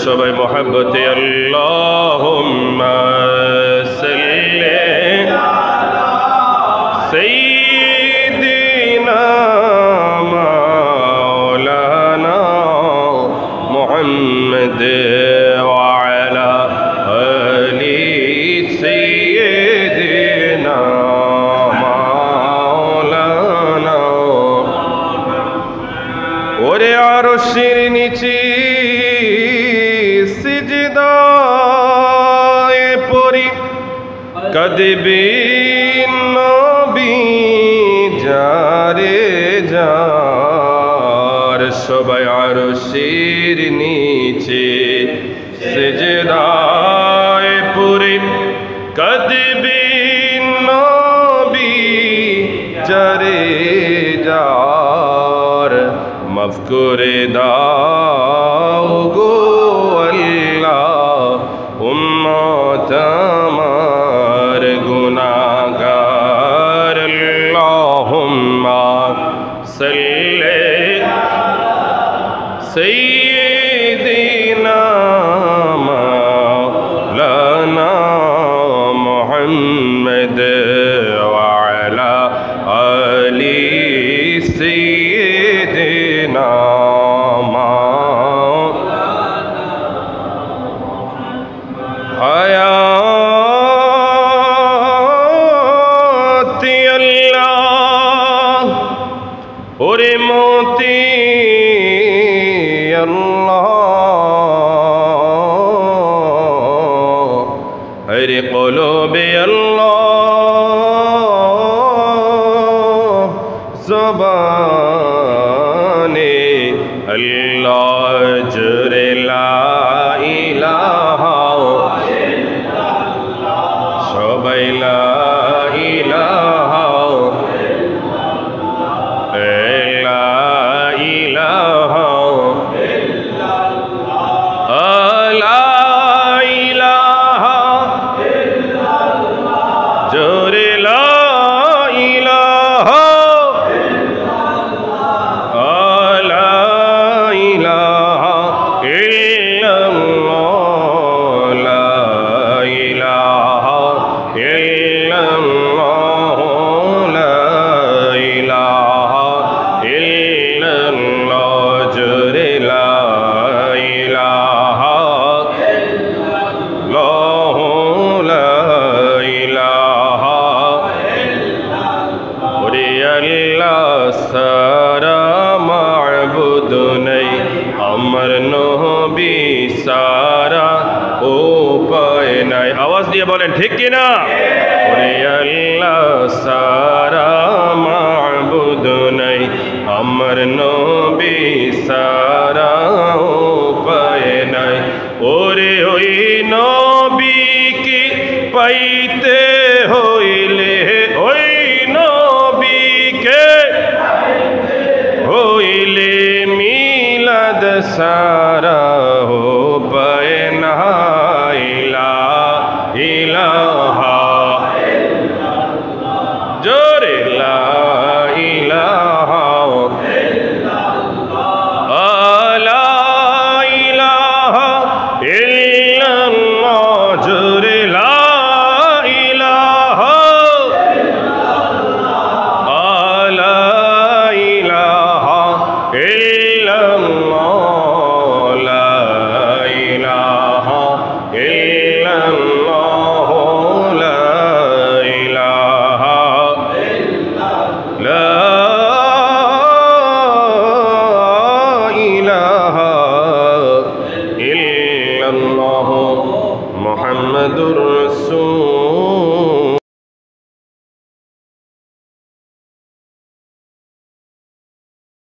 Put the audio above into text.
সবাই মহব্বতে আল্লাহুম্মা সাল্লি আলা সাইয়্যিদিনা মাওলানা মুহাম্মদ ওয়া আলা আলি সাইয়্যিদিনা মাওলানা। ওরে আরশের নিচে সিজদায়ে পড়ি কাঁদবে নবী যারে যার। সবাই আরশের নিচে সিজদায়ে পড়ি কাঁদবে নবী যারে যার। মাফ করে দাও গো আল্লাহ উম্মত আমার গুনাহগার। আল্লাহুম্মা সাল্লি সাইয়্যিদিনা মাওলানা মুহাম্মদ ওয়া আলা আলি সাইয়্যিদিনা হায়াতি আল্লাহ ওরে মতি আল্লাহ হরে কলবে আল্লাহ জবানে আল্লাহ জোরে লা ইলাহা সবাই লা ইলাহা লা ইলাহা লা ইলাহা জোরে লা ইলাহা লা ইলাহা ইল্লাল্লাহ লা ইলাহা ইল্লাল্লাহ লা ইলাহা ইল্লাল্লাহ জোরে লা ইলাহা ইল্লাল্লাহ লা ইলাহা ওরে আল্লাহ সারা মাবুদ নেই আমার নবী সারা উপায় নাই। আওয়াজ দিয়ে বলেন ঠিক কিনা? ওরে আল্লাহ সারা মাবুদ নাই আমার নবী সারা উপায় নাই। ওরে ওই নবীকে পাইতে হইলে ওই নবীকে হইলে মিলাদ সারা উপায় নাই। লা ইলাহা জোরে লা ইলাহা লা ইলাহা ইল্লাল্লাহ জোরে লা ইলাহা লা ইলাহা ইল্লাল্লাহ লা ইলাহা ইল্লাল্লাহ লা ইলাহা লা ইলাহা ইল্লাল্লাহ মুহাম্মাদুর রাসূল।